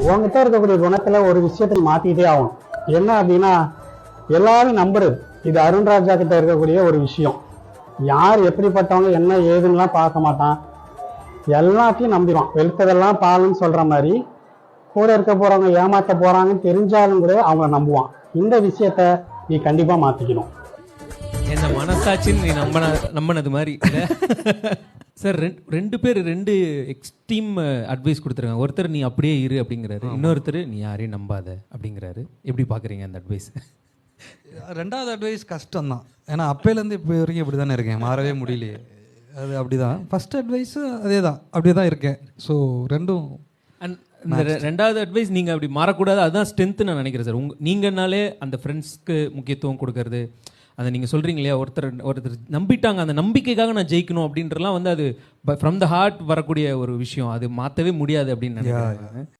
உங்ககிட்ட இருக்கக்கூடிய குணத்துல ஒரு விஷயத்தை மாத்திட்டே ஆகணும். என்ன அப்படின்னா, எல்லாரும் நம்புறது இது அருண்ராஜா கிட்ட இருக்கக்கூடிய ஒரு விஷயம். யார் எப்படிப்பட்டவங்க என்ன ஏதுன்னுலாம் பார்க்க மாட்டான், எல்லாத்தையும் நம்பிடுவான். வெளுத்ததெல்லாம் பாலுன்னு சொல்ற மாதிரி கூட இருக்க போறவங்க ஏமாத்த போறாங்கன்னு தெரிஞ்சாலும் கூட அவங்கள நம்புவான். இந்த விஷயத்த நீ கண்டிப்பா மாத்திக்கணும். என்ன மனசாட்சின்னு நீ நம்பினது மாதிரி சார். ரெண்டு பேர் ரெண்டு எக்ஸ்ட்ரீம் அட்வைஸ் கொடுத்துருக்காங்க. ஒருத்தர் நீ அப்படியே இரு அப்படிங்கிறாரு, இன்னொருத்தர் நீ யாரையும் நம்பாத அப்படிங்கிறாரு. எப்படி பார்க்குறீங்க அந்த அட்வைஸ்? ரெண்டாவது அட்வைஸ் கஷ்டம்தான். ஏன்னா அப்பையிலேருந்து இப்போ வரைக்கும் இப்படி தானே இருக்கேன், மாறவே முடியலையே. அது அப்படி தான். ஃபஸ்ட் அட்வைஸு அதே தான், அப்படியே தான் இருக்கேன். ஸோ ரெண்டும். அண்ட் இந்த ரெண்டாவது அட்வைஸ் நீங்கள் அப்படி மாறக்கூடாது, அதுதான் ஸ்ட்ரென்த்து நான் நினைக்கிறேன் சார். நீங்கனாலே அந்த ஃப்ரெண்ட்ஸ்க்கு முக்கியத்துவம் கொடுக்கறது, அதை நீங்கள் சொல்கிறீங்க இல்லையா, ஒருத்தர் நம்பிட்டாங்க, அந்த நம்பிக்கைக்காக நான் ஜெயிக்கணும் அப்படின்றலாம் வந்து அது ஃப்ரம் த ஹார்ட் வரக்கூடிய ஒரு விஷயம். அது மாற்றவே முடியாது அப்படின்னு நினைக்கிறேன்.